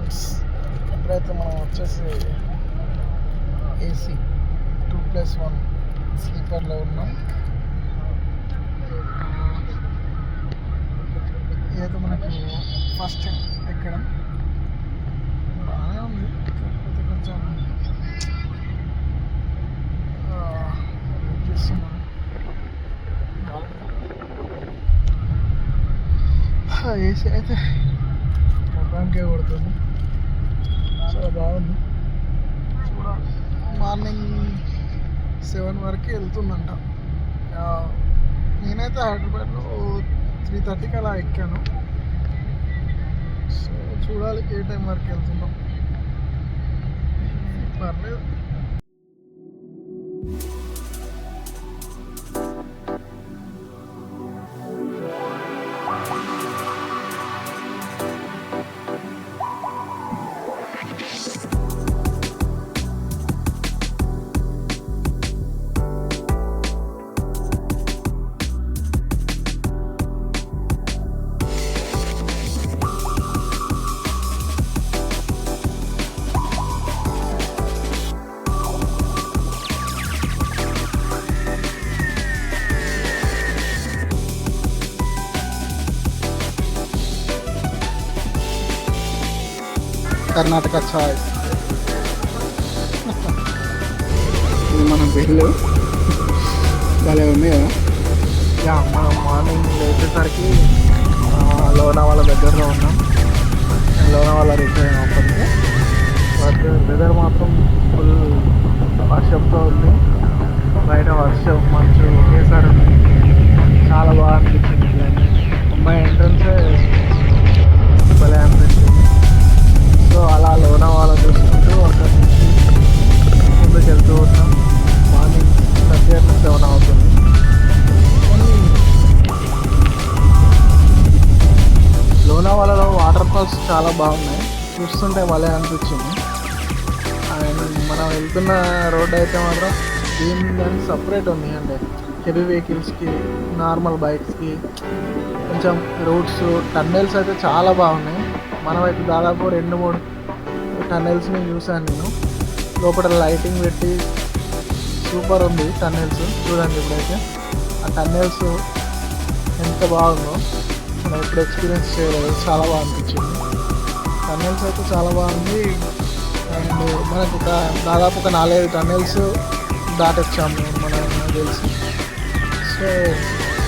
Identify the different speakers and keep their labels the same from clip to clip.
Speaker 1: Friends, ఇప్పుడైతే మనం వచ్చేసి ఏసీ 2+1 స్లీపర్లో ఉన్నాం. ఇదైతే మనకు ఫస్ట్ ఎక్కడం బాగానే ఉంది, కాకపోతే కొంచెం చూస్తున్నాం. ఏసీ అయితే మొత్తానికే కొడుతుంది, చాలా బాగుంది. చూడాలి, మార్నింగ్ 7 వరకు వెళ్తుందంట. నేనైతే హైదరాబాద్లో 3:30కి అలా ఎక్కాను. సో చూడాలి ఏ టైం వరకు వెళ్తున్నాం. పర్లేదు. కర్ణాటక చాయ్, ఇది మన బిల్లు భలే ఉంది కదా. మనం మార్నింగ్ లేచేసరికి లోనావాల దగ్గరలో ఉన్నాం. లోనావాల రీచ్ అయిన అప్పటికే. బట్ వెదర్ మాత్రం ఫుల్ వర్షంతో ఉంది. బయట వర్షం మంచు ఒకేసారి ఉంది. చాలా బాగా అనిపించింది. ముంబై ఎంట్రన్సే భలే అనిపించింది. సో అలా లోనావాల చూసుకుంటూ అక్కడి నుంచి ముందుకు వెళ్తూ ఉన్నాం. మార్నింగ్ 7 అవుతుంది. లోనావాలలో వాటర్ ఫాల్స్ చాలా బాగున్నాయి, చూస్తుంటే భలే అనిపించింది. అండ్ మనం వెళ్తున్న రోడ్ అయితే మాత్రం దీని సపరేట్ ఉంది. అంటే హెవీ వెహికల్స్కి, నార్మల్ బైక్స్కి కొంచెం రోడ్స్, టన్నెల్స్ అయితే చాలా బాగున్నాయి. మనమైతే దాదాపు 2-3 టన్నెల్స్ని చూశాను నేను. లోపల లైటింగ్ పెట్టి సూపర్ ఉంది టన్నెల్స్. చూడండి ఇప్పుడైతే ఆ టన్నెల్స్ ఎంత బాగుందో మనం ఇప్పుడు ఎక్స్పీరియన్స్ చేయలేదు. చాలా బాగా అనిపించింది. టన్నెల్స్ అయితే చాలా బాగుంది. అండ్ మనకు దాదాపు ఒక 4-5 టన్నెల్స్ దాటొచ్చాము మనం తెలిసి. సో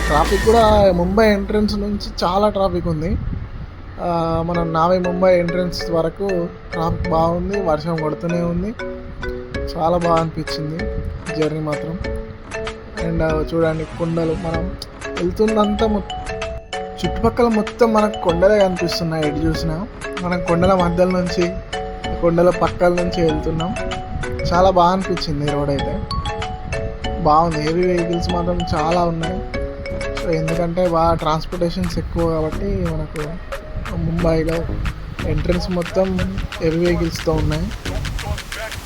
Speaker 1: ట్రాఫిక్ కూడా ముంబై ఎంట్రన్స్ నుంచి చాలా ట్రాఫిక్ ఉంది. మనం నావీ ముంబై ఎంట్రన్స్ వరకు ట్రాఫిక్ బాగుంది. వర్షం కొడుతూనే ఉంది. చాలా బాగా అనిపించింది జర్నీ మాత్రం. అండ్ చూడండి కొండలు, మనం వెళ్తున్నంత చుట్టుపక్కల మొత్తం మనకు కొండలే కనిపిస్తున్నాయి. ఎటు చూసినా మనం కొండల మధ్యలో నుంచి, కొండల పక్కల నుంచి వెళ్తున్నాం. చాలా బాగా అనిపించింది. రోడ్ అయితే బాగుంది. హెవీ వెహికల్స్ మాత్రం చాలా ఉన్నాయి. సో ఎందుకంటే బాగా ట్రాన్స్పోర్టేషన్స్ ఎక్కువ కాబట్టి మనకు ముంబైలో ఎంట్రన్స్ మొత్తం హెవీ వెహికల్స్తో ఉన్నాయి.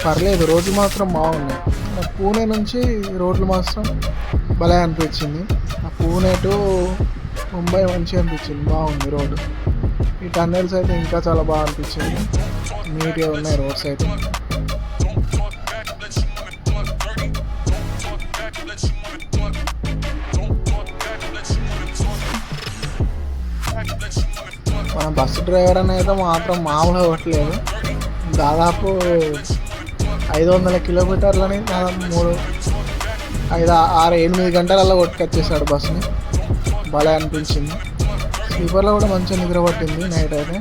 Speaker 1: పర్లేదు, రోడ్లు మాత్రం బాగున్నాయి. పూణే నుంచి రోడ్లు మాత్రం భలే అనిపించింది. ఆ పూణే టు ముంబై మంచిగా అనిపించింది, బాగుంది రోడ్డు. ఈ టన్నెల్స్ అయితే ఇంకా చాలా బాగా అనిపించింది. నీట్గా ఉన్నాయి రోడ్స్ అయితే. మన బస్సు డ్రైవర్ అనేది మాత్రం మామూలుగా కొట్టలేదు. దాదాపు 500 కిలోమీటర్లని 3-5-6-8 గంటలలో కొట్టుకొచ్చేసాడు బస్సుని. భలే అనిపించింది. స్లీపర్లో కూడా మంచిగా నిద్ర పట్టింది నైట్ అయితే.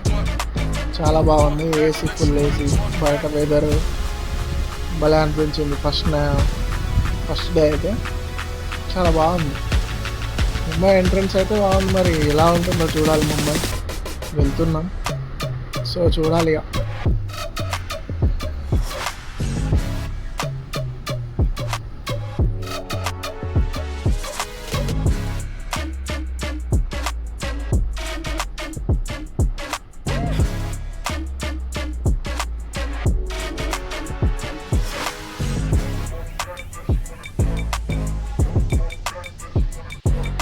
Speaker 1: చాలా బాగుంది. AC, full AC. బయట వెదర్ భలే అనిపించింది. ఫస్ట్ డే అయితే చాలా బాగుంది. ముంబై ఎంట్రన్స్ అయితే బాగుంది. మరి ఎలా ఉంటుందో చూడాలి. ముంబై వెళ్తున్నాం, సో చూడాలి ఇక.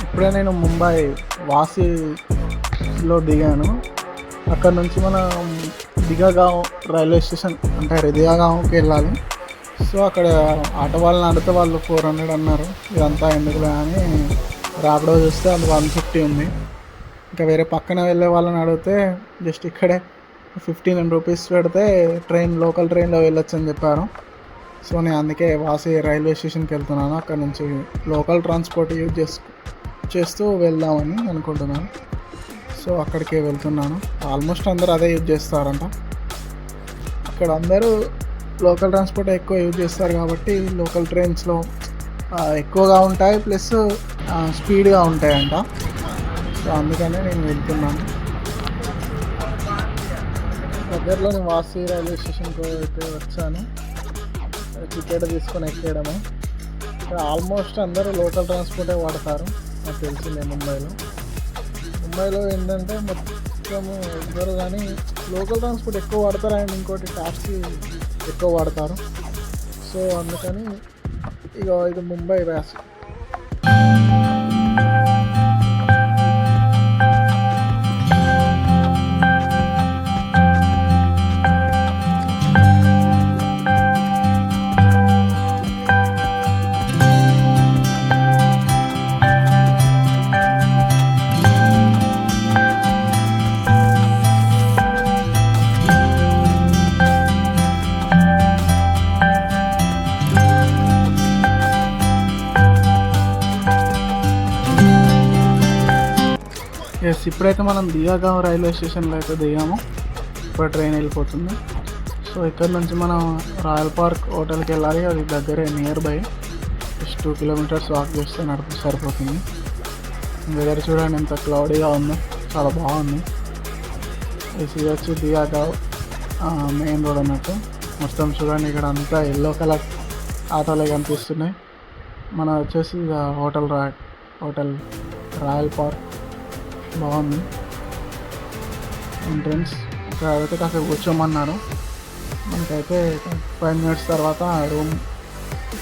Speaker 1: ఇప్పుడే నేను ముంబై వాసిలో దిగాను. అక్కడ నుంచి మనం దిగాగాం రైల్వే స్టేషన్ అంటే దిగాగాంకి వెళ్ళాలి. సో అక్కడ ఆటో వాళ్ళని అడిగితే వాళ్ళు 400 అన్నారు. ఇదంతా ఎందుకులే అని ర్యాపిడో చూస్తే అది 150 ఉంది. ఇంకా వేరే పక్కన వెళ్ళే వాళ్ళని అడిగితే జస్ట్ ఇక్కడే 1500 రూపీస్ పెడితే లోకల్ ట్రైన్లో వెళ్ళొచ్చు అని చెప్పారు. సో నేను అందుకే వాసి రైల్వే స్టేషన్కి వెళ్తున్నాను. అక్కడ నుంచి లోకల్ ట్రాన్స్పోర్ట్ యూజ్ చేస్తూ వెళ్దామని అనుకుంటున్నాను. సో అక్కడికే వెళ్తున్నాను. ఆల్మోస్ట్ అందరూ అదే యూజ్ చేస్తారంట. ఇక్కడ అందరూ లోకల్ ట్రాన్స్పోర్ట్ ఎక్కువ యూజ్ చేస్తారు కాబట్టి లోకల్ ట్రైన్స్లో ఎక్కువగా ఉంటాయి, ప్లస్ స్పీడ్గా ఉంటాయంట. సో అందుకనే నేను వెళ్తున్నాను. దగ్గరలోని వాసి రైల్వే స్టేషన్కి అయితే వచ్చాను. టికెట్ తీసుకొని ఎక్కేయడమే. ఆల్మోస్ట్ అందరూ లోకల్ ట్రాన్స్పోర్టే వాడతారు, నాకు తెలిసిందే. ముంబైలో ఏంటంటే మొత్తం ఎవ్వరు కానీ లోకల్ ట్రాన్స్పోర్ట్ ఎక్కువ వాడతారు అండ్ ఇంకోటి టాక్సీ ఎక్కువ వాడతారు. సో అందుకని ఇది ముంబై వ్యాస్. ఎస్, ఇప్పుడైతే మనం దిగాగాం రైల్వే స్టేషన్లో అయితే దిగాము. ఇప్పుడు ట్రైన్ వెళ్ళిపోతుంది. సో ఇక్కడ నుంచి మనం రాయల్ పార్క్ హోటల్కి వెళ్ళాలి. అది దగ్గరే, near by, just 2 kilometres walk చేస్తే సరిపోతుంది. వెదర్ చూడండి ఎంత క్లౌడీగా ఉందో, చాలా బాగుంది. ఇది వచ్చి దిగాగావ్ మెయిన్ రోడ్ అన్నట్టు. మొత్తం చూడండి ఇక్కడ అంతా ఎల్లో కలర్ ఆటోలే కనిపిస్తున్నాయి. మన వచ్చేసి హోటల్ రాయల్ పార్క్ బాగుంది. ఎంట్రన్స్ ఇక్కడ అయితే కాసేపు కూర్చోమన్నారు. మనకైతే 5 మినిట్స్ తర్వాత రూమ్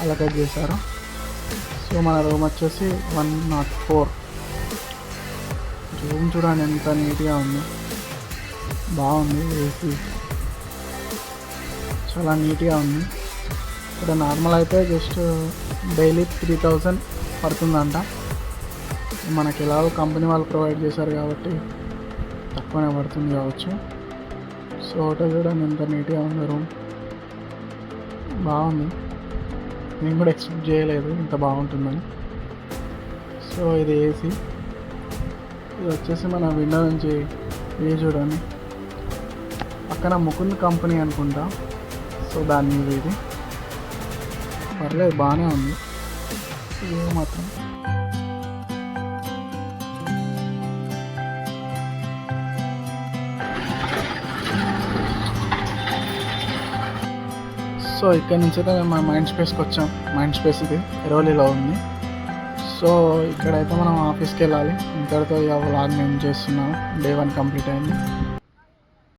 Speaker 1: అలొకేట్ చేశారు. సో మన రూమ్ వచ్చేసి 104. రూమ్ చూడండి ఎంత నీట్గా ఉంది, బాగుంది. ఏసీ చాలా నీట్గా ఉంది. ఇక్కడ నార్మల్ అయితే జస్ట్ డైలీ 3000 పడుతుందంట. మనకి ఎలాగో కంపెనీ వాళ్ళు ప్రొవైడ్ చేశారు కాబట్టి తక్కువనే పడుతుంది కావచ్చు. సో హోటల్ చూడండి ఎంత నీట్గా ఉంది, రూమ్ బాగుంది. నేను కూడా ఎక్స్పెక్ట్ చేయలేదు ఇంత బాగుంటుందని. సో ఇది ఏసీ. ఇది వచ్చేసి మన విండో నుంచి వ్యూ చూడండి. పక్కన ముకుంద్ కంపెనీ అనుకుంటా. సో దాని మీద ఇది పర్లేదు, బాగానే ఉంది. వ్యూ మాత్రం సో ఇక్కడ నుంచి అయితే మేము మైండ్ స్పేస్కి వచ్చాం. మైండ్ స్పేస్ ఇది ఎరోలీలో ఉంది. సో ఇక్కడైతే మనం ఆఫీస్కి వెళ్ళాలి. ఇంతటితో వ్లాగ్ మేము చేస్తున్నాము. డే 1 కంప్లీట్ అయింది.